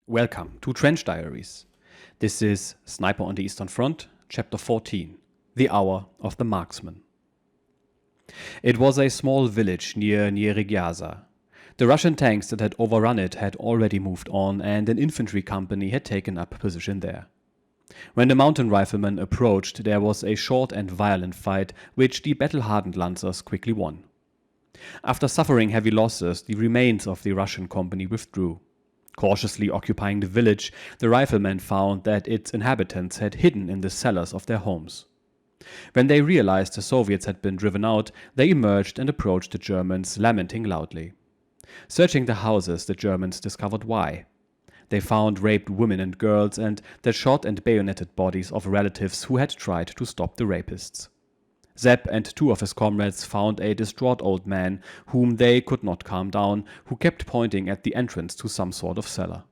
Welcome to Trench Diaries. This is Sniper on the Eastern Front, Chapter 14, The Hour of the Marksman. It was a small village near Nyíregyháza. The Russian tanks that had overrun it had already moved on, and an infantry company had taken up position there. When the mountain riflemen approached, there was a short and violent fight, which the battle-hardened Lancers quickly won. After suffering heavy losses, the remains of the Russian company withdrew. Cautiously occupying the village, the riflemen found that its inhabitants had hidden in the cellars of their homes. When they realized the Soviets had been driven out, they emerged and approached the Germans, lamenting loudly. Searching the houses, the Germans discovered why. They found raped women and girls and the shot and bayoneted bodies of relatives who had tried to stop the rapists. Sepp and two of his comrades found a distraught old man whom they could not calm down, who kept pointing at the entrance to some sort of cellar.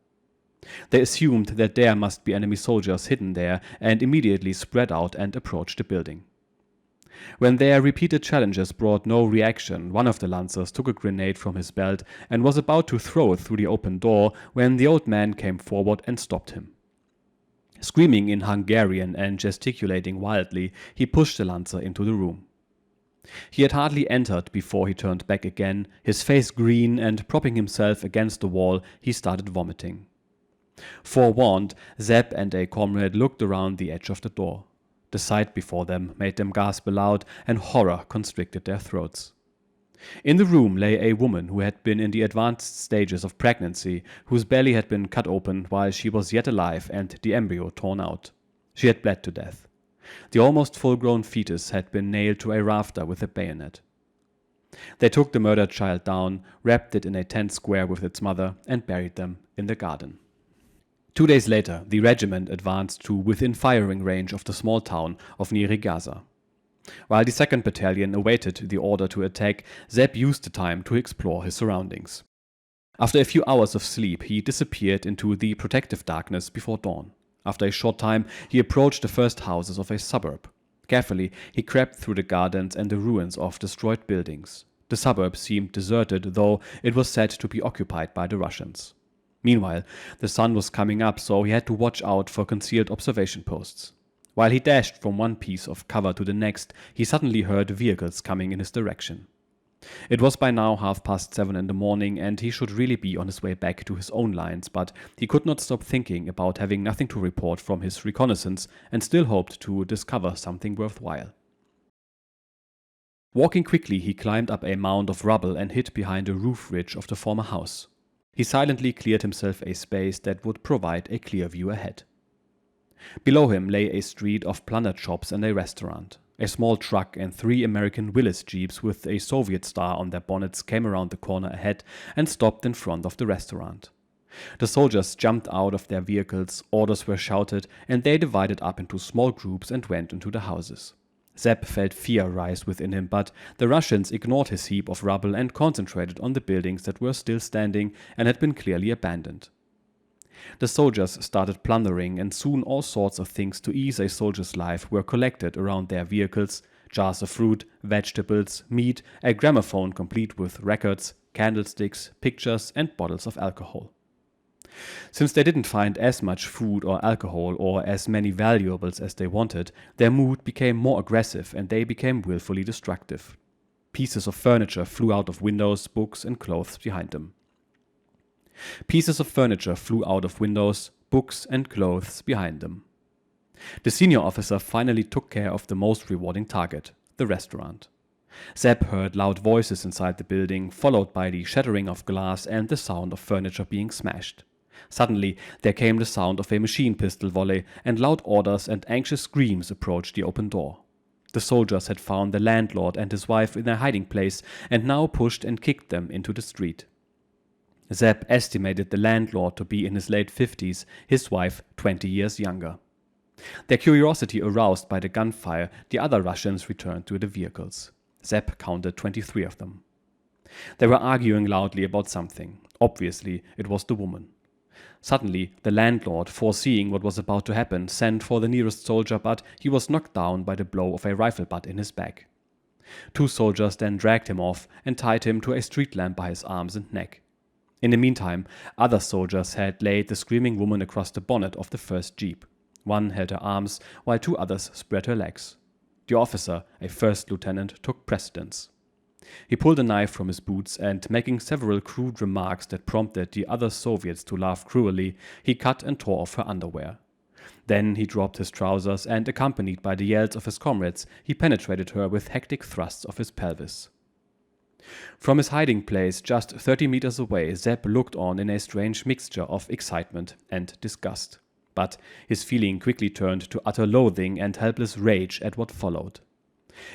They assumed that there must be enemy soldiers hidden there and immediately spread out and approached the building. When their repeated challenges brought no reaction, one of the Lancers took a grenade from his belt and was about to throw it through the open door when the old man came forward and stopped him. Screaming in Hungarian and gesticulating wildly, he pushed the Lancer into the room. He had hardly entered before he turned back again, his face green, and propping himself against the wall, he started vomiting. Forewarned, Sepp and a comrade looked around the edge of the door. The sight before them made them gasp aloud, and horror constricted their throats. In the room lay a woman who had been in the advanced stages of pregnancy, whose belly had been cut open while she was yet alive and the embryo torn out. She had bled to death. The almost full-grown fetus had been nailed to a rafter with a bayonet. They took the murdered child down, wrapped it in a tent square with its mother, and buried them in the garden. 2 days later, the regiment advanced to within firing range of the small town of Nyíregyháza. While the 2nd Battalion awaited the order to attack, Sepp used the time to explore his surroundings. After a few hours of sleep, he disappeared into the protective darkness before dawn. After a short time, he approached the first houses of a suburb. Carefully, he crept through the gardens and the ruins of destroyed buildings. The suburb seemed deserted, though it was said to be occupied by the Russians. Meanwhile, the sun was coming up, so he had to watch out for concealed observation posts. While he dashed from one piece of cover to the next, he suddenly heard vehicles coming in his direction. It was by now 7:30 in the morning, and he should really be on his way back to his own lines, but he could not stop thinking about having nothing to report from his reconnaissance and still hoped to discover something worthwhile. Walking quickly, he climbed up a mound of rubble and hid behind a roof ridge of the former house. He silently cleared himself a space that would provide a clear view ahead. Below him lay a street of plundered shops and a restaurant. A small truck and 3 American Willys jeeps with a Soviet star on their bonnets came around the corner ahead and stopped in front of the restaurant. The soldiers jumped out of their vehicles, orders were shouted, and they divided up into small groups and went into the houses. Sepp felt fear rise within him, but the Russians ignored his heap of rubble and concentrated on the buildings that were still standing and had been clearly abandoned. The soldiers started plundering, and soon all sorts of things to ease a soldier's life were collected around their vehicles: jars of fruit, vegetables, meat, a gramophone complete with records, candlesticks, pictures, and bottles of alcohol. Since they didn't find as much food or alcohol or as many valuables as they wanted, their mood became more aggressive and they became willfully destructive. Pieces of furniture flew out of windows, books, and clothes behind them. Pieces of furniture flew out of windows, books, and clothes behind them. The senior officer finally took care of the most rewarding target, the restaurant. Sepp heard loud voices inside the building, followed by the shattering of glass and the sound of furniture being smashed. Suddenly, there came the sound of a machine pistol volley, and loud orders and anxious screams approached the open door. The soldiers had found the landlord and his wife in their hiding place and now pushed and kicked them into the street. Sepp estimated the landlord to be in his late 50s, his wife 20 years younger. Their curiosity aroused by the gunfire, the other Russians returned to the vehicles. Sepp counted 23 of them. They were arguing loudly about something. Obviously, it was the woman. Suddenly, the landlord, foreseeing what was about to happen, sent for the nearest soldier, but he was knocked down by the blow of a rifle butt in his back. 2 soldiers then dragged him off and tied him to a street lamp by his arms and neck. In the meantime, other soldiers had laid the screaming woman across the bonnet of the first jeep. One held her arms, while 2 others spread her legs. The officer, a first lieutenant, took precedence. He pulled a knife from his boots and, making several crude remarks that prompted the other Soviets to laugh cruelly, he cut and tore off her underwear. Then he dropped his trousers and, accompanied by the yells of his comrades, he penetrated her with hectic thrusts of his pelvis. From his hiding place just 30 meters away, Sepp looked on in a strange mixture of excitement and disgust. But his feeling quickly turned to utter loathing and helpless rage at what followed.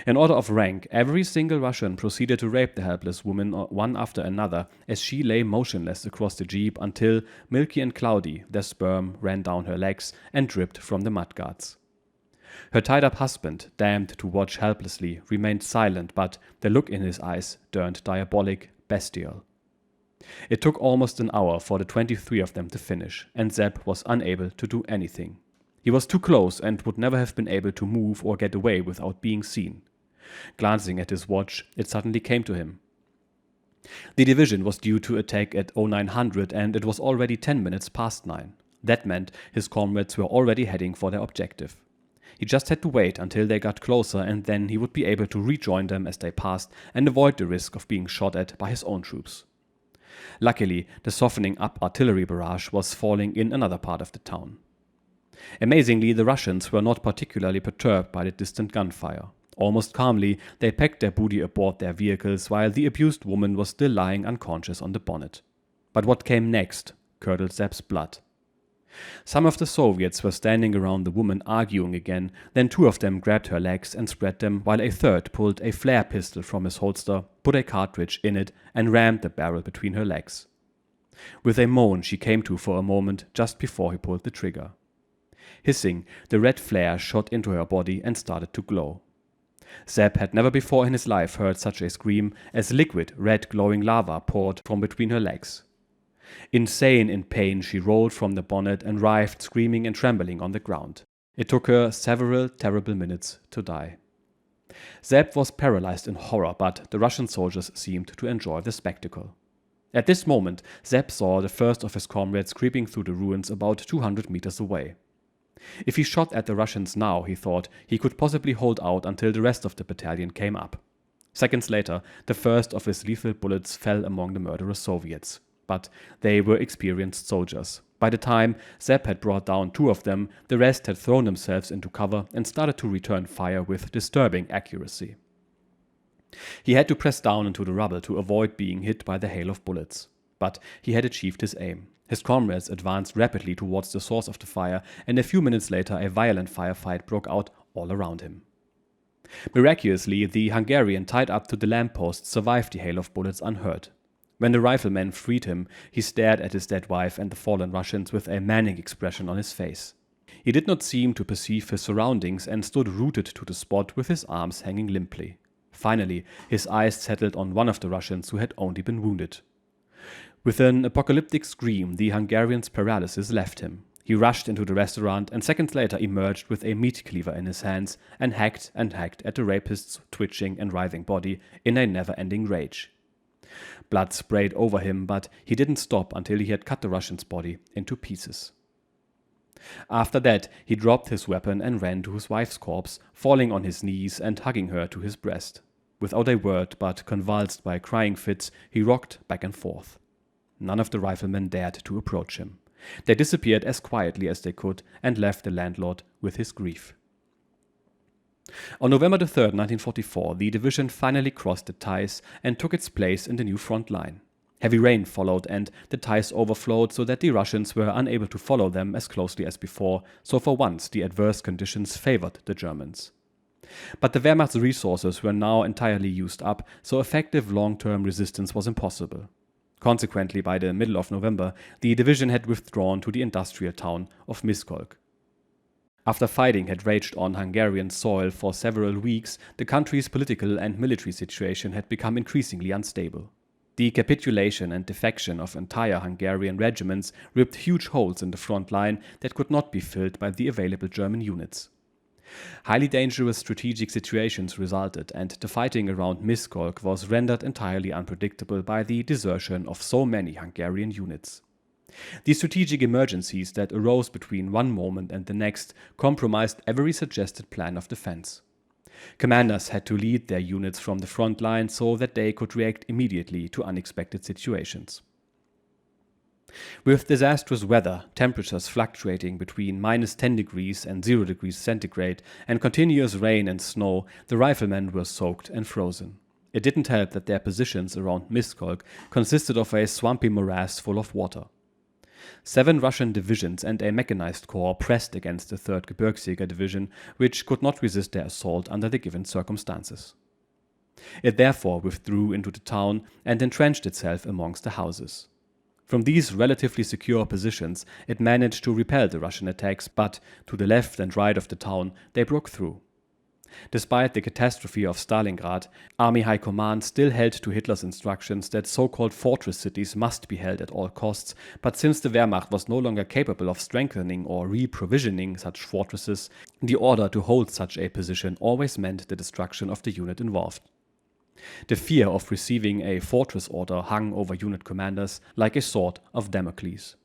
In order of rank, every single Russian proceeded to rape the helpless woman one after another as she lay motionless across the jeep until, milky and cloudy, their sperm ran down her legs and dripped from the mudguards. Her tied-up husband, damned to watch helplessly, remained silent, but the look in his eyes turned diabolic, bestial. It took almost an hour for the 23 of them to finish, and Sepp was unable to do anything. He was too close and would never have been able to move or get away without being seen. Glancing at his watch, it suddenly came to him. The division was due to attack at 0900 and it was already 10 minutes past 9. That meant his comrades were already heading for their objective. He just had to wait until they got closer and then he would be able to rejoin them as they passed and avoid the risk of being shot at by his own troops. Luckily, the softening up artillery barrage was falling in another part of the town. Amazingly, the Russians were not particularly perturbed by the distant gunfire. Almost calmly, they packed their booty aboard their vehicles while the abused woman was still lying unconscious on the bonnet. But what came next curdled Sepp's blood. Some of the Soviets were standing around the woman arguing again, then 2 of them grabbed her legs and spread them while a third pulled a flare pistol from his holster, put a cartridge in it and rammed the barrel between her legs. With a moan she came to for a moment just before he pulled the trigger. Hissing, the red flare shot into her body and started to glow. Sepp had never before in his life heard such a scream as liquid, red glowing lava poured from between her legs. Insane in pain, she rolled from the bonnet and writhed, screaming and trembling on the ground. It took her several terrible minutes to die. Sepp was paralyzed in horror, but the Russian soldiers seemed to enjoy the spectacle. At this moment, Sepp saw the first of his comrades creeping through the ruins about 200 meters away. If he shot at the Russians now, he thought, he could possibly hold out until the rest of the battalion came up. Seconds later, the first of his lethal bullets fell among the murderous Soviets. But they were experienced soldiers. By the time Sepp had brought down 2 of them, the rest had thrown themselves into cover and started to return fire with disturbing accuracy. He had to press down into the rubble to avoid being hit by the hail of bullets. But he had achieved his aim. His comrades advanced rapidly towards the source of the fire, and a few minutes later a violent firefight broke out all around him. Miraculously, the Hungarian tied up to the lamppost survived the hail of bullets unhurt. When the rifleman freed him, he stared at his dead wife and the fallen Russians with a manning expression on his face. He did not seem to perceive his surroundings and stood rooted to the spot with his arms hanging limply. Finally, his eyes settled on one of the Russians who had only been wounded. With an apocalyptic scream, the Hungarian's paralysis left him. He rushed into the restaurant and seconds later emerged with a meat cleaver in his hands and hacked at the rapist's twitching and writhing body in a never-ending rage. Blood sprayed over him, but he didn't stop until he had cut the Russian's body into pieces. After that, he dropped his weapon and ran to his wife's corpse, falling on his knees and hugging her to his breast. Without a word, but convulsed by crying fits, he rocked back and forth. None of the riflemen dared to approach him. They disappeared as quietly as they could and left the landlord with his grief. On November 3, 1944, the division finally crossed the Theiss and took its place in the new front line. Heavy rain followed and the Theiss overflowed so that the Russians were unable to follow them as closely as before, so for once the adverse conditions favored the Germans. But the Wehrmacht's resources were now entirely used up, so effective long-term resistance was impossible. Consequently, by the middle of November, the division had withdrawn to the industrial town of Miskolc. After fighting had raged on Hungarian soil for several weeks, the country's political and military situation had become increasingly unstable. The capitulation and defection of entire Hungarian regiments ripped huge holes in the front line that could not be filled by the available German units. Highly dangerous strategic situations resulted, and the fighting around Miskolc was rendered entirely unpredictable by the desertion of so many Hungarian units. The strategic emergencies that arose between one moment and the next compromised every suggested plan of defense. Commanders had to lead their units from the front line so that they could react immediately to unexpected situations. With disastrous weather, temperatures fluctuating between -10 degrees and 0 degrees centigrade, and continuous rain and snow, the riflemen were soaked and frozen. It didn't help that their positions around Miskolc consisted of a swampy morass full of water. 7 Russian divisions and a mechanized corps pressed against the 3rd Gebirgsjäger Division, which could not resist their assault under the given circumstances. It therefore withdrew into the town and entrenched itself amongst the houses. From these relatively secure positions, it managed to repel the Russian attacks, but to the left and right of the town, they broke through. Despite the catastrophe of Stalingrad, Army High Command still held to Hitler's instructions that so-called fortress cities must be held at all costs, but since the Wehrmacht was no longer capable of strengthening or re-provisioning such fortresses, the order to hold such a position always meant the destruction of the unit involved. The fear of receiving a fortress order hung over unit commanders like a sword of Damocles.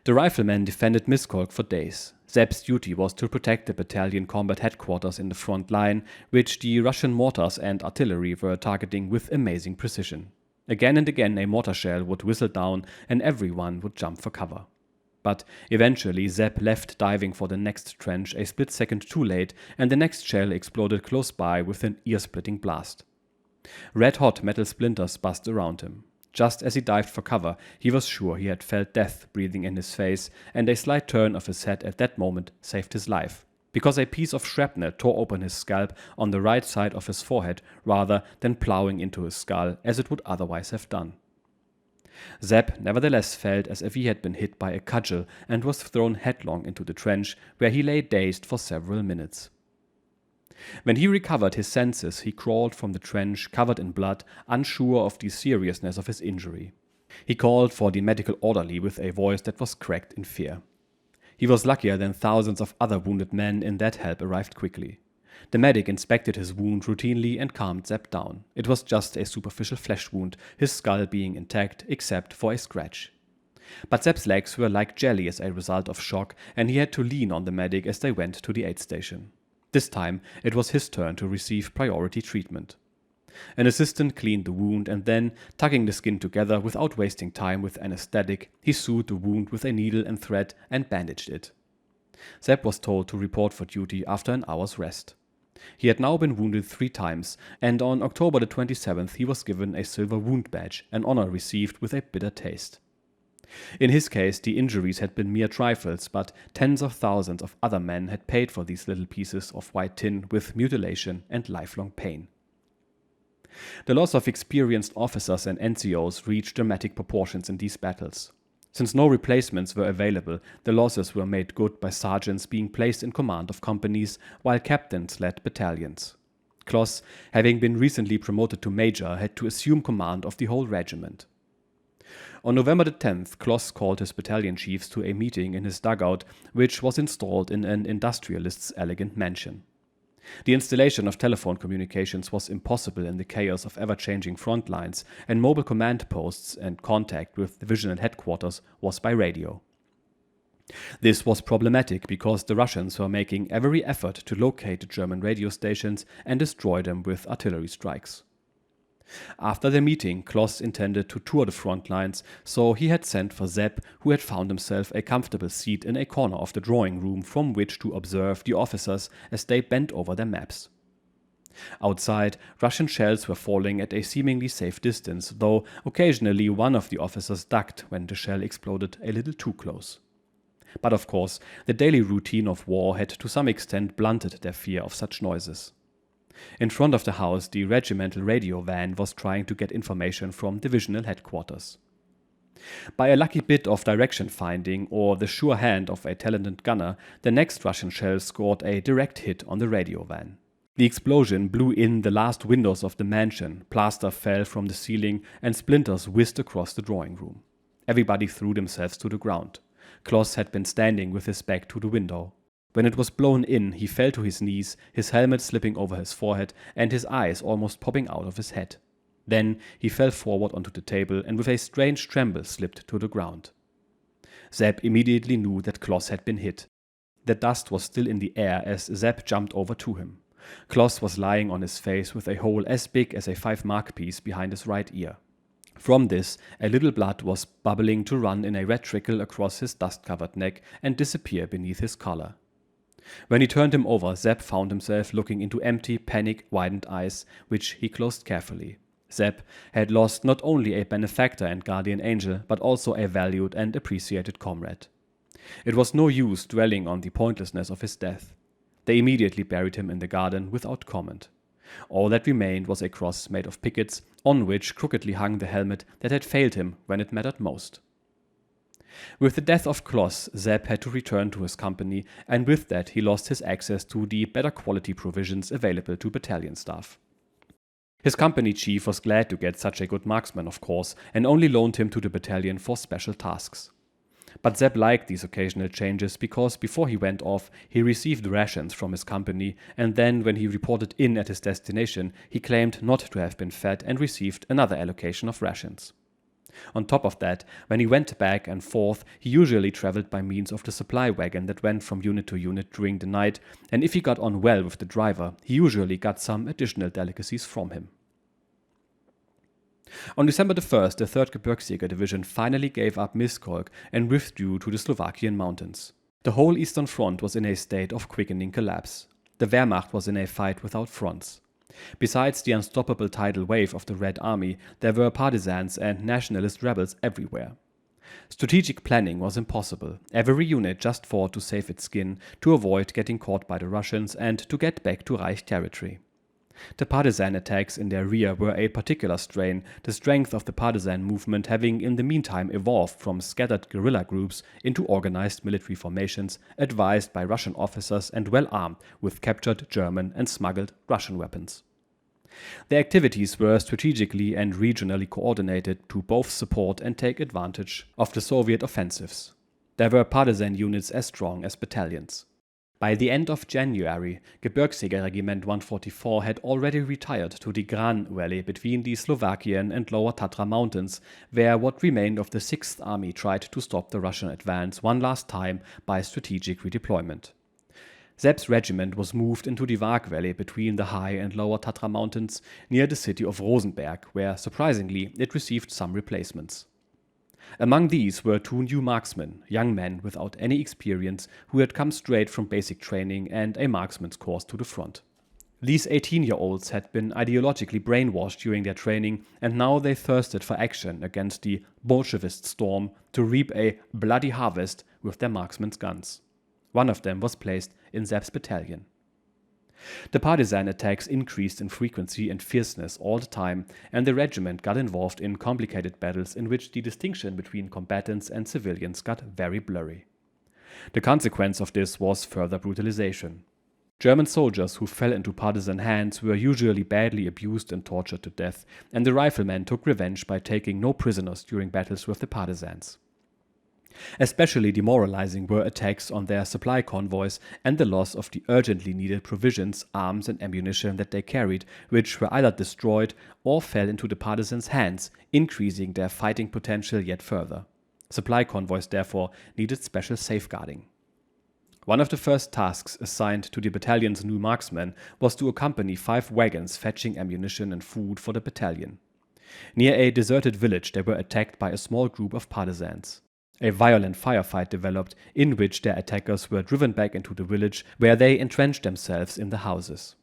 The riflemen defended Miskolc for days. Sepp's duty was to protect the battalion combat headquarters in the front line, which the Russian mortars and artillery were targeting with amazing precision. Again and again a mortar shell would whistle down and everyone would jump for cover. But eventually Sepp left diving for the next trench a split second too late, and the next shell exploded close by with an ear-splitting blast. Red-hot metal splinters buzzed around him. Just as he dived for cover, he was sure he had felt death breathing in his face, and a slight turn of his head at that moment saved his life, because a piece of shrapnel tore open his scalp on the right side of his forehead rather than plowing into his skull as it would otherwise have done. Sepp nevertheless felt as if he had been hit by a cudgel and was thrown headlong into the trench, where he lay dazed for several minutes. When he recovered his senses, he crawled from the trench covered in blood, unsure of the seriousness of his injury. He called for the medical orderly with a voice that was cracked in fear. He was luckier than thousands of other wounded men in that help arrived quickly. The medic inspected his wound routinely and calmed Sepp down. It was just a superficial flesh wound, his skull being intact except for a scratch. But Sepp's legs were like jelly as a result of shock, and he had to lean on the medic as they went to the aid station. This time it was his turn to receive priority treatment. An assistant cleaned the wound, and then, tucking the skin together without wasting time with anesthetic, he sewed the wound with a needle and thread and bandaged it. Sepp was told to report for duty after an hour's rest. He had now been wounded 3 times, and on October the 27th he was given a silver wound badge, an honor received with a bitter taste. In his case, the injuries had been mere trifles, but tens of thousands of other men had paid for these little pieces of white tin with mutilation and lifelong pain. The loss of experienced officers and NCOs reached dramatic proportions in these battles. Since no replacements were available, the losses were made good by sergeants being placed in command of companies, while captains led battalions. Kloss, having been recently promoted to major, had to assume command of the whole regiment. On November the 10th, Kloss called his battalion chiefs to a meeting in his dugout, which was installed in an industrialist's elegant mansion. The installation of telephone communications was impossible in the chaos of ever-changing front lines, and mobile command posts and contact with divisional headquarters was by radio. This was problematic because the Russians were making every effort to locate the German radio stations and destroy them with artillery strikes. After the meeting, Kloss intended to tour the front lines, so he had sent for Sepp, who had found himself a comfortable seat in a corner of the drawing room from which to observe the officers as they bent over their maps. Outside, Russian shells were falling at a seemingly safe distance, though occasionally one of the officers ducked when the shell exploded a little too close. But of course, the daily routine of war had to some extent blunted their fear of such noises. In front of the house, the regimental radio van was trying to get information from divisional headquarters. By a lucky bit of direction finding or the sure hand of a talented gunner, the next Russian shell scored a direct hit on the radio van. The explosion blew in the last windows of the mansion, plaster fell from the ceiling, and splinters whizzed across the drawing room. Everybody threw themselves to the ground. Kloss had been standing with his back to the window. When it was blown in, he fell to his knees, his helmet slipping over his forehead and his eyes almost popping out of his head. Then he fell forward onto the table and with a strange tremble slipped to the ground. Sepp immediately knew that Kloss had been hit. The dust was still in the air as Sepp jumped over to him. Kloss was lying on his face with a hole as big as a 5-mark piece behind his right ear. From this, a little blood was bubbling to run in a red trickle across his dust-covered neck and disappear beneath his collar. When he turned him over, Sepp found himself looking into empty, panic-widened eyes, which he closed carefully. Sepp had lost not only a benefactor and guardian angel, but also a valued and appreciated comrade. It was no use dwelling on the pointlessness of his death. They immediately buried him in the garden without comment. All that remained was a cross made of pickets, on which crookedly hung the helmet that had failed him when it mattered most. With the death of Kloss, Sepp had to return to his company, and with that he lost his access to the better quality provisions available to battalion staff. His company chief was glad to get such a good marksman, of course, and only loaned him to the battalion for special tasks. But Sepp liked these occasional changes because before he went off, he received rations from his company, and then when he reported in at his destination, he claimed not to have been fed and received another allocation of rations. On top of that, when he went back and forth, he usually traveled by means of the supply wagon that went from unit to unit during the night, and if he got on well with the driver, he usually got some additional delicacies from him. On December 1st, the 3rd Gebirgsjäger Division finally gave up Miskolc and withdrew to the Slovakian mountains. The whole Eastern Front was in a state of quickening collapse. The Wehrmacht was in a fight without fronts. Besides the unstoppable tidal wave of the Red Army, there were partisans and nationalist rebels everywhere. Strategic planning was impossible. Every unit just fought to save its skin, to avoid getting caught by the Russians and to get back to Reich territory. The partisan attacks in their rear were a particular strain, the strength of the partisan movement having in the meantime evolved from scattered guerrilla groups into organized military formations advised by Russian officers and well armed with captured German and smuggled Russian weapons. Their activities were strategically and regionally coordinated to both support and take advantage of the Soviet offensives. There were partisan units as strong as battalions. By the end of January, Gebirgsjäger Regiment 144 had already retired to the Gran Valley between the Slovakian and Lower Tatra mountains, where what remained of the 6th Army tried to stop the Russian advance one last time by strategic redeployment. Sepp's regiment was moved into the Varg Valley between the High and Lower Tatra mountains near the city of Rosenberg, where, surprisingly, it received some replacements. Among these were 2 new marksmen, young men without any experience who had come straight from basic training and a marksman's course to the front. These 18-year-olds had been ideologically brainwashed during their training, and now they thirsted for action against the Bolshevist storm to reap a bloody harvest with their marksmen's guns. One of them was placed in Sepp's battalion. The partisan attacks increased in frequency and fierceness all the time, and the regiment got involved in complicated battles in which the distinction between combatants and civilians got very blurry. The consequence of this was further brutalization. German soldiers who fell into partisan hands were usually badly abused and tortured to death, and the riflemen took revenge by taking no prisoners during battles with the partisans. Especially demoralizing were attacks on their supply convoys and the loss of the urgently needed provisions, arms and ammunition that they carried, which were either destroyed or fell into the partisans' hands, increasing their fighting potential yet further. Supply convoys therefore needed special safeguarding. One of the first tasks assigned to the battalion's new marksmen was to accompany 5 wagons fetching ammunition and food for the battalion. Near a deserted village they were attacked by a small group of partisans. A violent firefight developed, in which their attackers were driven back into the village, where they entrenched themselves in the houses.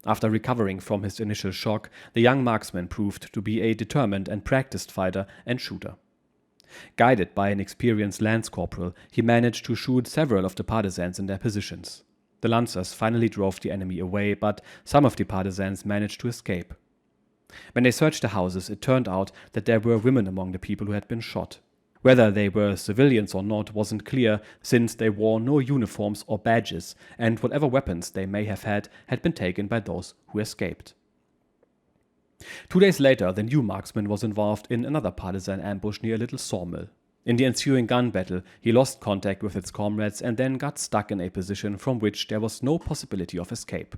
After recovering from his initial shock, the young marksman proved to be a determined and practiced fighter and shooter. Guided by an experienced lance corporal, he managed to shoot several of the partisans in their positions. The lancers finally drove the enemy away, but some of the partisans managed to escape. When they searched the houses, it turned out that there were women among the people who had been shot. Whether they were civilians or not wasn't clear, since they wore no uniforms or badges, and whatever weapons they may have had been taken by those who escaped. 2 days later, the new marksman was involved in another partisan ambush near a little sawmill. In the ensuing gun battle, he lost contact with its comrades and then got stuck in a position from which there was no possibility of escape.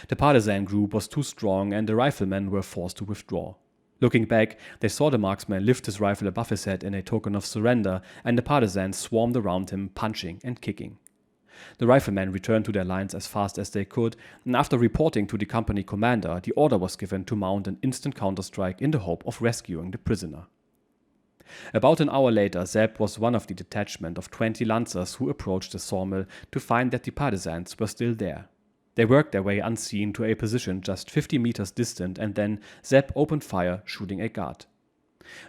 The partisan group was too strong and the riflemen were forced to withdraw. Looking back, they saw the marksman lift his rifle above his head in a token of surrender, and the partisans swarmed around him, punching and kicking. The riflemen returned to their lines as fast as they could, and after reporting to the company commander, the order was given to mount an instant counterstrike in the hope of rescuing the prisoner. About an hour later, Sepp was one of the detachment of 20 lancers who approached the sawmill to find that the partisans were still there. They worked their way unseen to a position just 50 meters distant, and then Sepp opened fire, shooting a guard.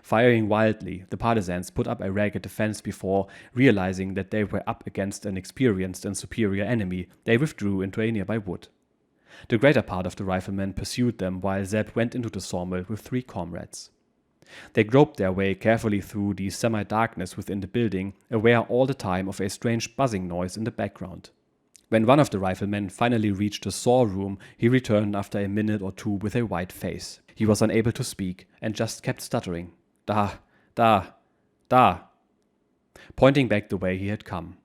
Firing wildly, the partisans put up a ragged defense before, realizing that they were up against an experienced and superior enemy, they withdrew into a nearby wood. The greater part of the riflemen pursued them while Sepp went into the sawmill with 3 comrades. They groped their way carefully through the semi-darkness within the building, aware all the time of a strange buzzing noise in the background. When one of the riflemen finally reached the saw room, he returned after a minute or two with a white face. He was unable to speak and just kept stuttering, "Da, da, da," pointing back the way he had come.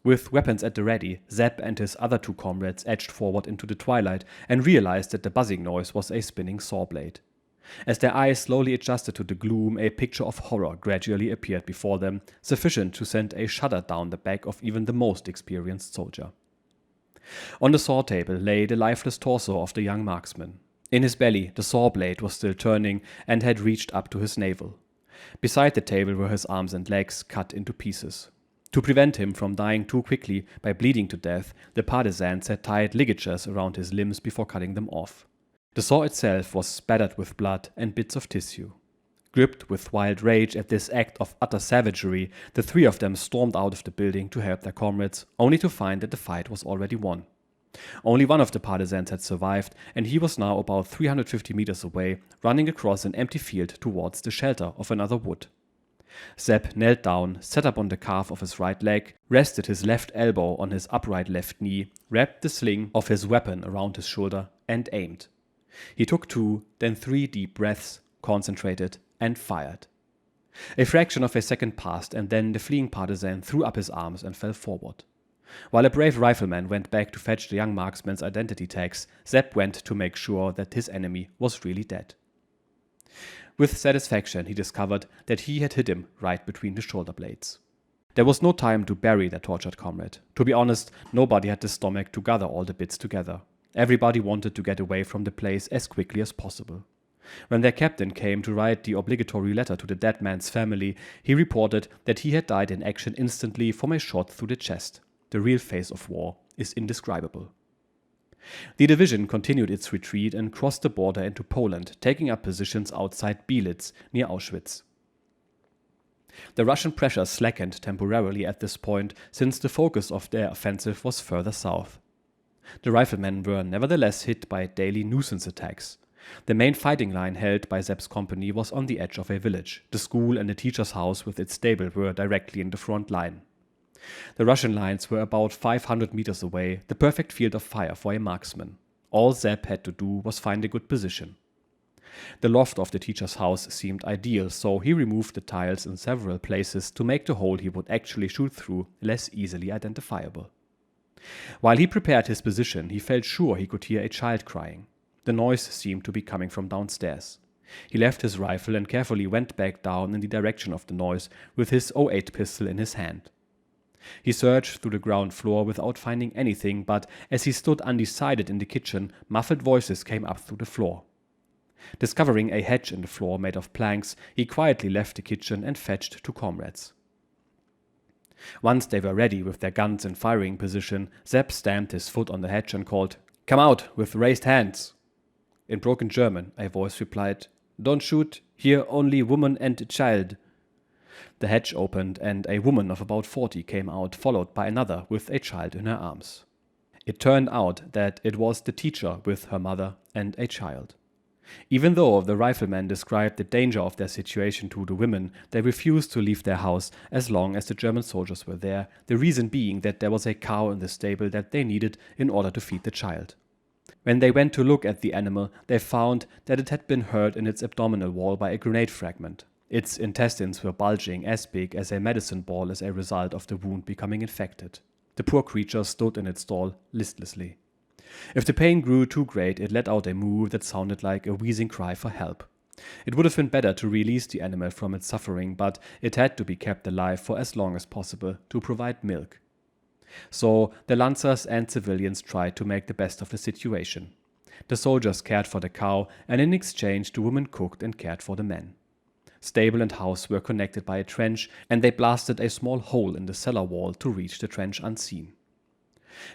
With weapons at the ready, Sepp and his other 2 comrades edged forward into the twilight and realized that the buzzing noise was a spinning saw blade. As their eyes slowly adjusted to the gloom, a picture of horror gradually appeared before them, sufficient to send a shudder down the back of even the most experienced soldier. On the saw table lay the lifeless torso of the young marksman. In his belly, the saw blade was still turning and had reached up to his navel. Beside the table were his arms and legs, cut into pieces. To prevent him from dying too quickly by bleeding to death, the partisans had tied ligatures around his limbs before cutting them off. The saw itself was spattered with blood and bits of tissue. Gripped with wild rage at this act of utter savagery, the 3 of them stormed out of the building to help their comrades, only to find that the fight was already won. Only one of the partisans had survived, and he was now about 350 meters away, running across an empty field towards the shelter of another wood. Sepp knelt down, sat up on the calf of his right leg, rested his left elbow on his upright left knee, wrapped the sling of his weapon around his shoulder, and aimed. He took 2, then 3 deep breaths, concentrated, and fired. A fraction of a second passed, and then the fleeing partisan threw up his arms and fell forward. While a brave rifleman went back to fetch the young marksman's identity tags, Sepp went to make sure that his enemy was really dead. With satisfaction, he discovered that he had hit him right between the shoulder blades. There was no time to bury their tortured comrade. To be honest, nobody had the stomach to gather all the bits together. Everybody wanted to get away from the place as quickly as possible. When their captain came to write the obligatory letter to the dead man's family, he reported that he had died in action instantly from a shot through the chest. The real face of war is indescribable. The division continued its retreat and crossed the border into Poland, taking up positions outside Bielitz, near Auschwitz. The Russian pressure slackened temporarily at this point, since the focus of their offensive was further south. The riflemen were nevertheless hit by daily nuisance attacks. The main fighting line held by Sepp's company was on the edge of a village. The school and the teacher's house with its stable were directly in the front line. The Russian lines were about 500 meters away, the perfect field of fire for a marksman. All Sepp had to do was find a good position. The loft of the teacher's house seemed ideal, so he removed the tiles in several places to make the hole he would actually shoot through less easily identifiable. While he prepared his position, he felt sure he could hear a child crying. The noise seemed to be coming from downstairs. He left his rifle and carefully went back down in the direction of the noise with his .08 pistol in his hand. He searched through the ground floor without finding anything, but as he stood undecided in the kitchen, muffled voices came up through the floor. Discovering a hatch in the floor made of planks, he quietly left the kitchen and fetched 2 comrades. Once they were ready with their guns in firing position, Sepp stamped his foot on the hatch and called, "Come out with raised hands!" In broken German, a voice replied, "Don't shoot, here only woman and child." The hatch opened and a woman of about 40 came out, followed by another with a child in her arms. It turned out that it was the teacher with her mother and a child. Even though the riflemen described the danger of their situation to the women, they refused to leave their house as long as the German soldiers were there, the reason being that there was a cow in the stable that they needed in order to feed the child. When they went to look at the animal, they found that it had been hurt in its abdominal wall by a grenade fragment. Its intestines were bulging as big as a medicine ball as a result of the wound becoming infected. The poor creature stood in its stall listlessly. If the pain grew too great, it let out a moo that sounded like a wheezing cry for help. It would have been better to release the animal from its suffering, but it had to be kept alive for as long as possible to provide milk. So the Lancers and civilians tried to make the best of the situation. The soldiers cared for the cow, and in exchange the women cooked and cared for the men. Stable and house were connected by a trench, and they blasted a small hole in the cellar wall to reach the trench unseen.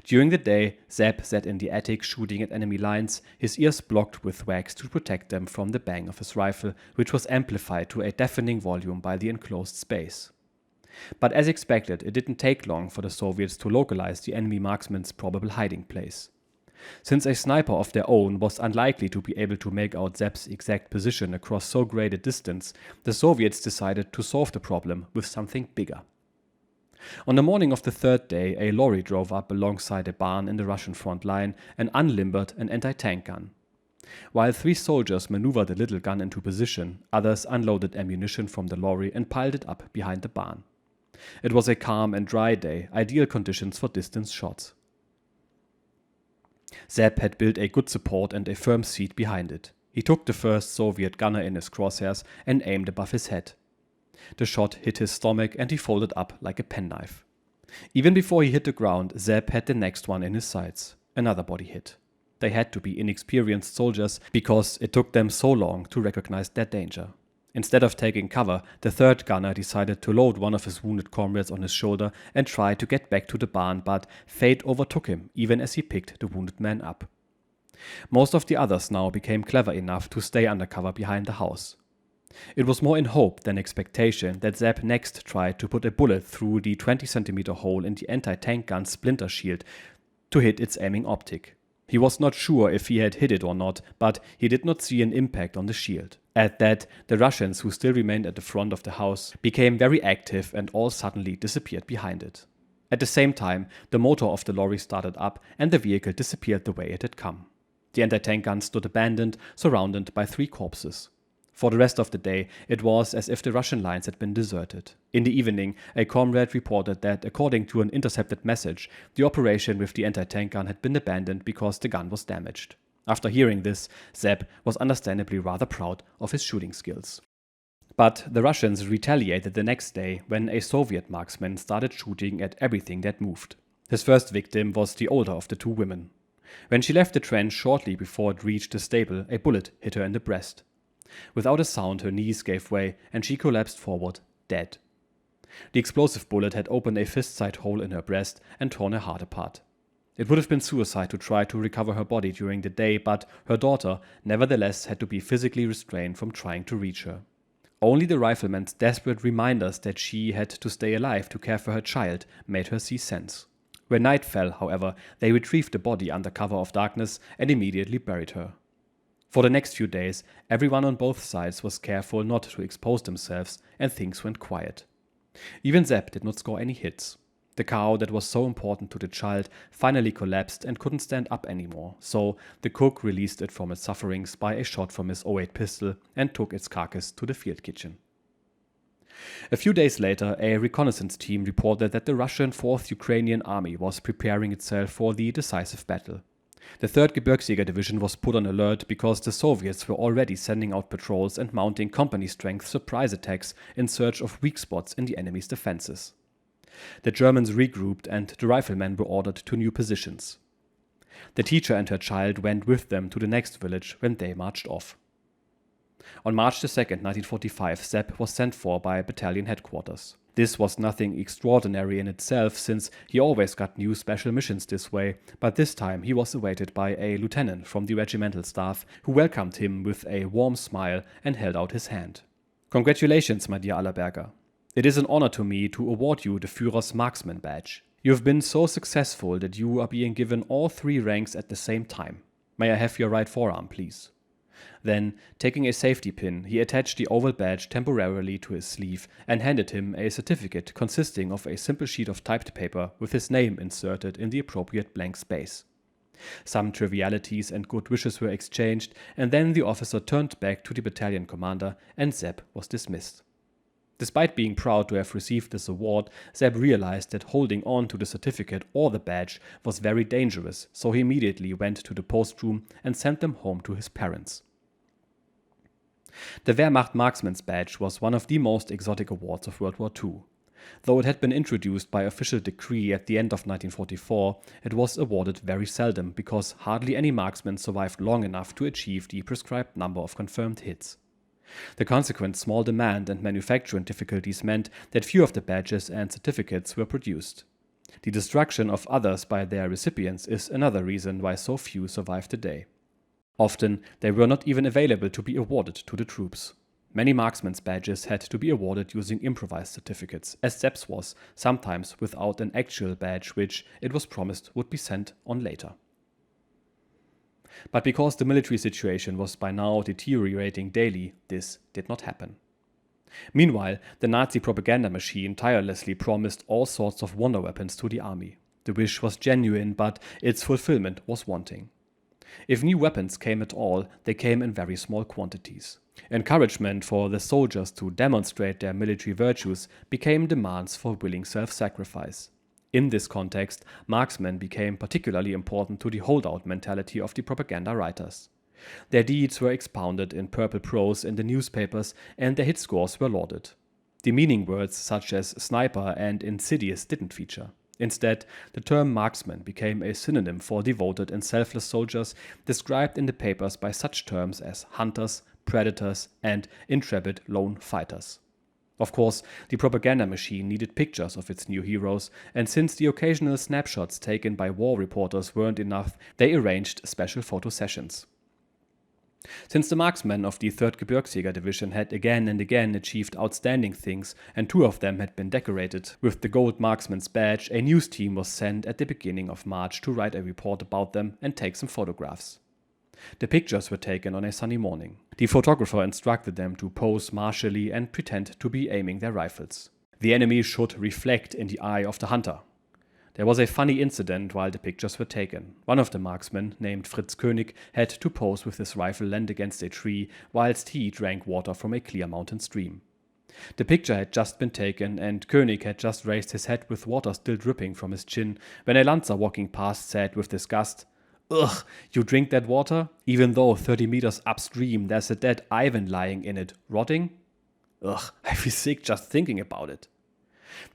During the day, Sepp sat in the attic shooting at enemy lines, his ears blocked with wax to protect them from the bang of his rifle, which was amplified to a deafening volume by the enclosed space. But as expected, it didn't take long for the Soviets to localize the enemy marksman's probable hiding place. Since a sniper of their own was unlikely to be able to make out Sepp's exact position across so great a distance, the Soviets decided to solve the problem with something bigger. On the morning of the third day, a lorry drove up alongside a barn in the Russian front line and unlimbered an anti-tank gun. While 3 soldiers maneuvered the little gun into position, others unloaded ammunition from the lorry and piled it up behind the barn. It was a calm and dry day, ideal conditions for distance shots. Sepp had built a good support and a firm seat behind it. He took the first Soviet gunner in his crosshairs and aimed above his head. The shot hit his stomach and he folded up like a penknife. Even before he hit the ground, Sepp had the next one in his sights. Another body hit. They had to be inexperienced soldiers because it took them so long to recognize their danger. Instead of taking cover, the third gunner decided to load one of his wounded comrades on his shoulder and try to get back to the barn, but fate overtook him even as he picked the wounded man up. Most of the others now became clever enough to stay under cover behind the house. It was more in hope than expectation that Sepp next tried to put a bullet through the 20-centimeter hole in the anti-tank gun's splinter shield to hit its aiming optic. He was not sure if he had hit it or not, but he did not see an impact on the shield. At that, the Russians who still remained at the front of the house became very active and all suddenly disappeared behind it. At the same time, the motor of the lorry started up and the vehicle disappeared the way it had come. The anti-tank gun stood abandoned, surrounded by 3 corpses. For the rest of the day, it was as if the Russian lines had been deserted. In the evening, a comrade reported that, according to an intercepted message, the operation with the anti-tank gun had been abandoned because the gun was damaged. After hearing this, Sepp was understandably rather proud of his shooting skills. But the Russians retaliated the next day when a Soviet marksman started shooting at everything that moved. His first victim was the older of the 2 women. When she left the trench shortly before it reached the stable, a bullet hit her in the breast. Without a sound, her knees gave way and she collapsed forward, dead. The explosive bullet had opened a fist-sized hole in her breast and torn her heart apart. It would have been suicide to try to recover her body during the day, but her daughter nevertheless had to be physically restrained from trying to reach her. Only the rifleman's desperate reminders that she had to stay alive to care for her child made her see sense. When night fell, however, they retrieved the body under cover of darkness and immediately buried her. For the next few days, everyone on both sides was careful not to expose themselves, and things went quiet. Even Sepp did not score any hits. The cow that was so important to the child finally collapsed and couldn't stand up anymore, so the cook released it from its sufferings by a shot from his .08 pistol and took its carcass to the field kitchen. A few days later, a reconnaissance team reported that the Russian 4th Ukrainian Army was preparing itself for the decisive battle. The 3rd Gebirgsjäger Division was put on alert because the Soviets were already sending out patrols and mounting company-strength surprise attacks in search of weak spots in the enemy's defenses. The Germans regrouped and the riflemen were ordered to new positions. The teacher and her child went with them to the next village when they marched off. On March 2, 1945, Sepp was sent for by battalion headquarters. This was nothing extraordinary in itself, since he always got new special missions this way, but this time he was awaited by a lieutenant from the regimental staff who welcomed him with a warm smile and held out his hand. "Congratulations, my dear Allerberger. It is an honor to me to award you the Führer's Marksman badge. You have been so successful that you are being given all 3 ranks at the same time. May I have your right forearm, please?" Then, taking a safety pin, he attached the oval badge temporarily to his sleeve and handed him a certificate consisting of a simple sheet of typed paper with his name inserted in the appropriate blank space. Some trivialities and good wishes were exchanged, and then the officer turned back to the battalion commander and Sepp was dismissed. Despite being proud to have received this award, Sepp realized that holding on to the certificate or the badge was very dangerous, so he immediately went to the post room and sent them home to his parents. The Wehrmacht Marksman's badge was one of the most exotic awards of World War II. Though it had been introduced by official decree at the end of 1944, it was awarded very seldom because hardly any marksman survived long enough to achieve the prescribed number of confirmed hits. The consequent small demand and manufacturing difficulties meant that few of the badges and certificates were produced. The destruction of others by their recipients is another reason why so few survive today. Often, they were not even available to be awarded to the troops. Many marksmen's badges had to be awarded using improvised certificates, as Sepp's was, sometimes without an actual badge which, it was promised, would be sent on later. But because the military situation was by now deteriorating daily, this did not happen. Meanwhile, the Nazi propaganda machine tirelessly promised all sorts of wonder weapons to the army. The wish was genuine, but its fulfillment was wanting. If new weapons came at all, they came in very small quantities. Encouragement for the soldiers to demonstrate their military virtues became demands for willing self-sacrifice. In this context, marksmen became particularly important to the holdout mentality of the propaganda writers. Their deeds were expounded in purple prose in the newspapers, and their hit scores were lauded. Demeaning words such as sniper and insidious didn't feature. Instead, the term marksman became a synonym for devoted and selfless soldiers, described in the papers by such terms as hunters, predators, and intrepid lone fighters. Of course, the propaganda machine needed pictures of its new heroes, and since the occasional snapshots taken by war reporters weren't enough, they arranged special photo sessions. Since the marksmen of the 3rd Gebirgsjäger Division had again and again achieved outstanding things, and 2 of them had been decorated with the gold marksman's badge, a news team was sent at the beginning of March to write a report about them and take some photographs. The pictures were taken on a sunny morning. The photographer instructed them to pose martially and pretend to be aiming their rifles. The enemy should reflect in the eye of the hunter. There was a funny incident while the pictures were taken. One of the marksmen, named Fritz König, had to pose with his rifle leant against a tree whilst he drank water from a clear mountain stream. The picture had just been taken, and König had just raised his head with water still dripping from his chin when a lancer walking past said with disgust, "Ugh, you drink that water? Even though 30 meters upstream there's a dead Ivan lying in it, rotting? Ugh, I feel sick just thinking about it."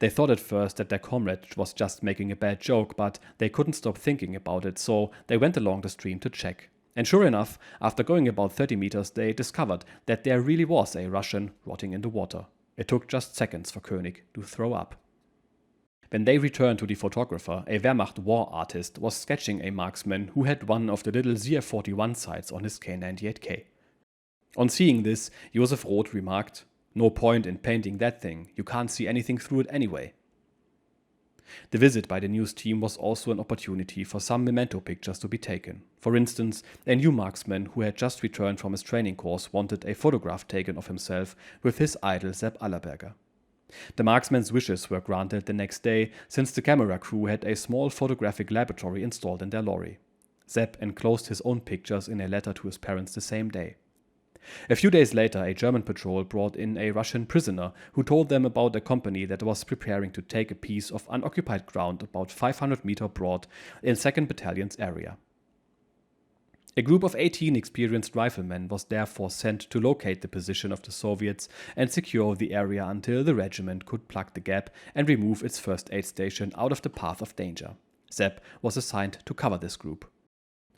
They thought at first that their comrade was just making a bad joke, but they couldn't stop thinking about it, so they went along the stream to check. And sure enough, after going about 30 meters, they discovered that there really was a Russian rotting in the water. It took just seconds for König to throw up. When they returned to the photographer, a Wehrmacht war artist was sketching a marksman who had one of the little ZF-41 sights on his K98K. On seeing this, Josef Roth remarked, "No point in painting that thing, you can't see anything through it anyway." The visit by the news team was also an opportunity for some memento pictures to be taken. For instance, a new marksman who had just returned from his training course wanted a photograph taken of himself with his idol Sepp Allerberger. The marksman's wishes were granted the next day, since the camera crew had a small photographic laboratory installed in their lorry. Sepp enclosed his own pictures in a letter to his parents the same day. A few days later, a German patrol brought in a Russian prisoner who told them about a company that was preparing to take a piece of unoccupied ground about 500 meters broad in 2nd Battalion's area. A group of 18 experienced riflemen was therefore sent to locate the position of the Soviets and secure the area until the regiment could plug the gap and remove its first aid station out of the path of danger. Sepp was assigned to cover this group.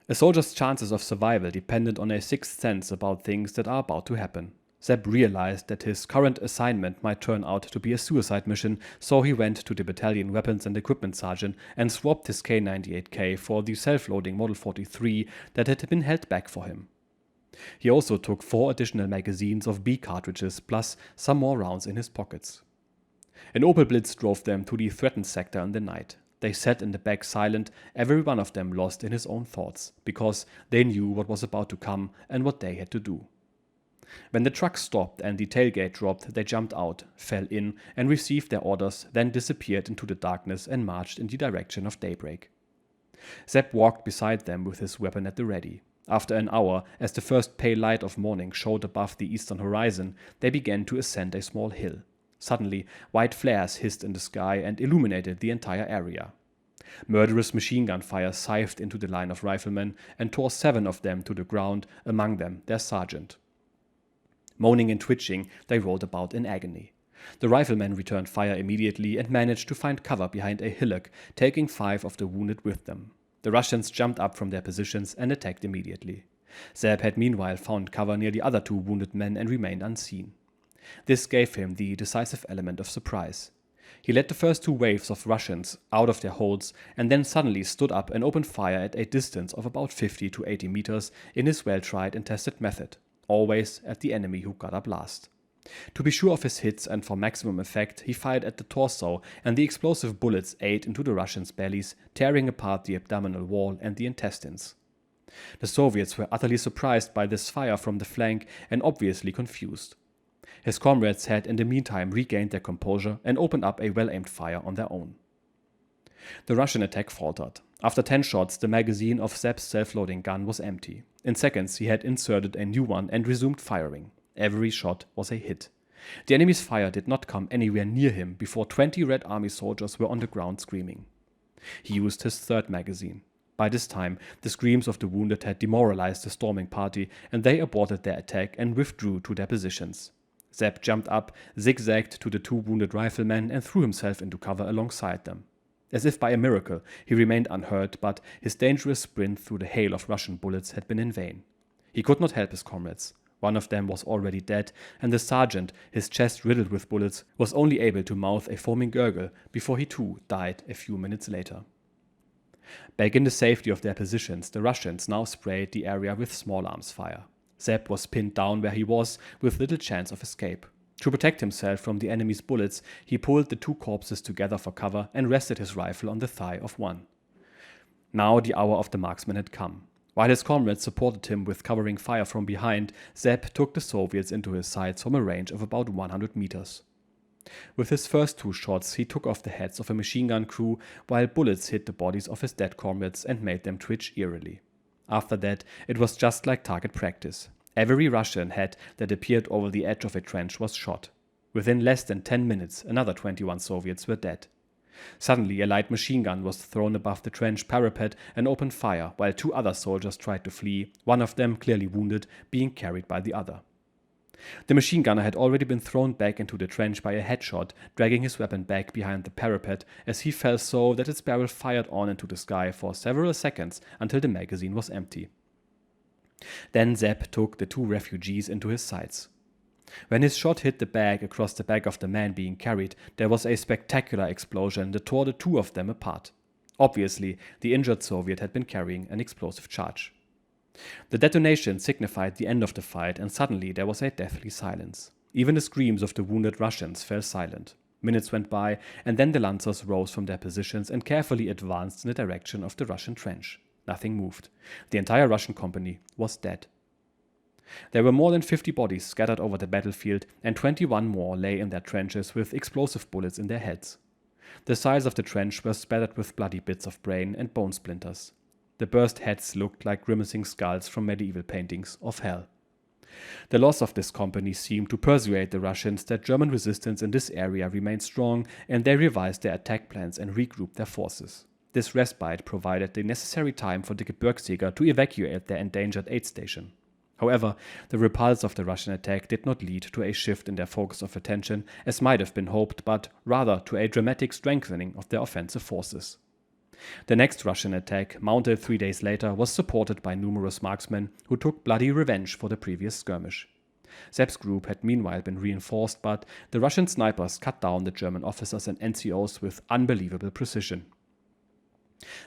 A soldier's chances of survival depended on a sixth sense about things that are about to happen. Sepp realized that his current assignment might turn out to be a suicide mission, so he went to the battalion weapons and equipment sergeant and swapped his K98K for the self-loading Model 43 that had been held back for him. He also took 4 additional magazines of B cartridges plus some more rounds in his pockets. An Opel Blitz drove them to the threatened sector in the night. They sat in the back silent, every one of them lost in his own thoughts, because they knew what was about to come and what they had to do. When the truck stopped and the tailgate dropped, they jumped out, fell in, and received their orders, then disappeared into the darkness and marched in the direction of daybreak. Sepp walked beside them with his weapon at the ready. After an hour, as the first pale light of morning showed above the eastern horizon, they began to ascend a small hill. Suddenly, white flares hissed in the sky and illuminated the entire area. Murderous machine gun fire scythed into the line of riflemen and tore 7 of them to the ground, among them their sergeant. Moaning and twitching, they rolled about in agony. The riflemen returned fire immediately and managed to find cover behind a hillock, taking 5 of the wounded with them. The Russians jumped up from their positions and attacked immediately. Sepp had meanwhile found cover near the other 2 wounded men and remained unseen. This gave him the decisive element of surprise. He led the first 2 waves of Russians out of their holds and then suddenly stood up and opened fire at a distance of about 50 to 80 meters in his well-tried and tested method, always at the enemy who got up last. To be sure of his hits and for maximum effect, he fired at the torso, and the explosive bullets ate into the Russians' bellies, tearing apart the abdominal wall and the intestines. The Soviets were utterly surprised by this fire from the flank and obviously confused. His comrades had in the meantime regained their composure and opened up a well-aimed fire on their own. The Russian attack faltered. After 10 shots, the magazine of Sepp's self-loading gun was empty. In seconds, he had inserted a new one and resumed firing. Every shot was a hit. The enemy's fire did not come anywhere near him before 20 Red Army soldiers were on the ground screaming. He used his 3rd magazine. By this time, the screams of the wounded had demoralized the storming party, and they aborted their attack and withdrew to their positions. Sepp jumped up, zigzagged to the 2 wounded riflemen, and threw himself into cover alongside them. As if by a miracle, he remained unhurt, but his dangerous sprint through the hail of Russian bullets had been in vain. He could not help his comrades. One of them was already dead, and the sergeant, his chest riddled with bullets, was only able to mouth a foaming gurgle before he too died a few minutes later. Back in the safety of their positions, the Russians now sprayed the area with small arms fire. Sepp was pinned down where he was, with little chance of escape. To protect himself from the enemy's bullets, he pulled the 2 corpses together for cover and rested his rifle on the thigh of one. Now the hour of the marksman had come. While his comrades supported him with covering fire from behind, Sepp took the Soviets into his sights from a range of about 100 meters. With his first 2 shots, he took off the heads of a machine gun crew, while bullets hit the bodies of his dead comrades and made them twitch eerily. After that, it was just like target practice. Every Russian head that appeared over the edge of a trench was shot. Within less than 10 minutes, another 21 Soviets were dead. Suddenly, a light machine gun was thrown above the trench parapet and opened fire, while 2 other soldiers tried to flee, one of them, clearly wounded, being carried by the other. The machine gunner had already been thrown back into the trench by a headshot, dragging his weapon back behind the parapet as he fell so that its barrel fired on into the sky for several seconds until the magazine was empty. Then Sepp took the 2 refugees into his sights. When his shot hit the bag across the back of the man being carried, there was a spectacular explosion that tore the 2 of them apart. Obviously, the injured Soviet had been carrying an explosive charge. The detonation signified the end of the fight, and suddenly there was a deathly silence. Even the screams of the wounded Russians fell silent. Minutes went by, and then the Lancers rose from their positions and carefully advanced in the direction of the Russian trench. Nothing moved. The entire Russian company was dead. There were more than 50 bodies scattered over the battlefield, and 21 more lay in their trenches with explosive bullets in their heads. The sides of the trench were spattered with bloody bits of brain and bone splinters. The burst heads looked like grimacing skulls from medieval paintings of hell. The loss of this company seemed to persuade the Russians that German resistance in this area remained strong, and they revised their attack plans and regrouped their forces. This respite provided the necessary time for the Gebirgsjäger to evacuate their endangered aid station. However, the repulse of the Russian attack did not lead to a shift in their focus of attention, as might have been hoped, but rather to a dramatic strengthening of their offensive forces. The next Russian attack, mounted 3 days later, was supported by numerous marksmen who took bloody revenge for the previous skirmish. Sepp's group had meanwhile been reinforced, but the Russian snipers cut down the German officers and NCOs with unbelievable precision.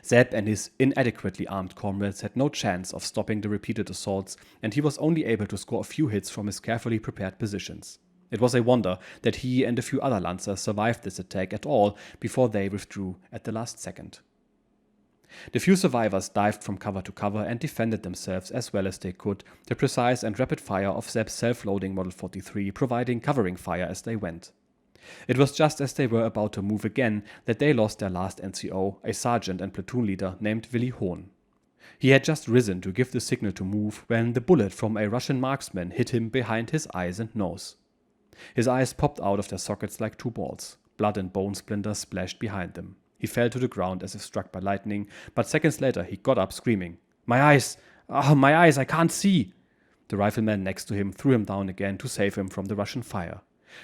Sepp and his inadequately armed comrades had no chance of stopping the repeated assaults, and he was only able to score a few hits from his carefully prepared positions. It was a wonder that he and a few other Lancers survived this attack at all before they withdrew at the last second. The few survivors dived from cover to cover and defended themselves as well as they could, the precise and rapid fire of Sepp's self-loading Model 43 providing covering fire as they went. It was just as they were about to move again that they lost their last NCO, a sergeant and platoon leader named Willi Hohn. He had just risen to give the signal to move when the bullet from a Russian marksman hit him behind his eyes and nose. His eyes popped out of their sockets like two balls. Blood and bone splinters splashed behind them. He fell to the ground as if struck by lightning, but seconds later he got up screaming, "My eyes! Oh, my eyes, I can't see!" The rifleman next to him threw him down again to save him from the Russian fire.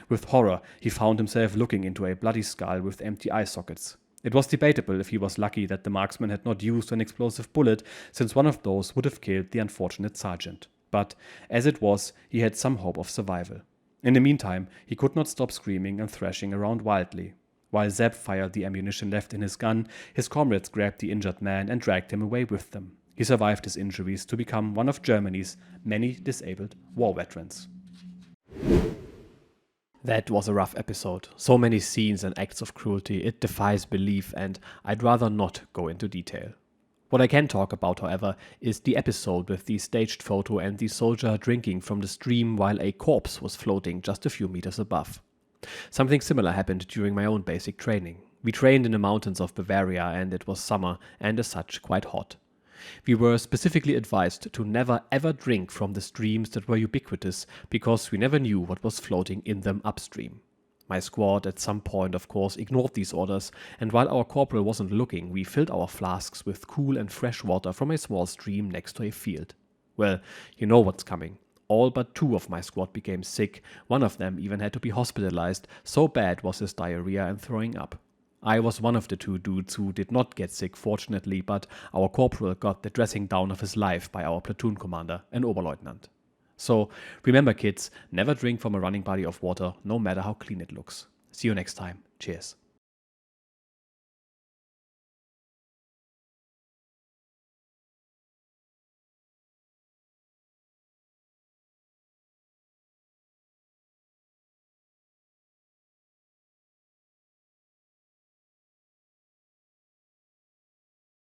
With horror, he found himself looking into a bloody skull with empty eye sockets. It was debatable if he was lucky that the marksman had not used an explosive bullet, since one of those would have killed the unfortunate sergeant. But, as it was, he had some hope of survival. In the meantime, he could not stop screaming and thrashing around wildly. While Sepp fired the ammunition left in his gun, his comrades grabbed the injured man and dragged him away with them. He survived his injuries to become one of Germany's many disabled war veterans. That was a rough episode. So many scenes and acts of cruelty, it defies belief, and I'd rather not go into detail. What I can talk about, however, is the episode with the staged photo and the soldier drinking from the stream while a corpse was floating just a few meters above. Something similar happened during my own basic training. We trained in the mountains of Bavaria, and it was summer, and as such quite hot. We were specifically advised to never ever drink from the streams that were ubiquitous, because we never knew what was floating in them upstream. My squad at some point, of course, ignored these orders, and while our corporal wasn't looking, we filled our flasks with cool and fresh water from a small stream next to a field. Well, you know what's coming. All but 2 of my squad became sick. One of them even had to be hospitalized, so bad was his diarrhea and throwing up. I was one of the 2 dudes who did not get sick, fortunately, but our corporal got the dressing down of his life by our platoon commander, an Oberleutnant. So, remember kids, never drink from a running body of water, no matter how clean it looks. See you next time. Cheers.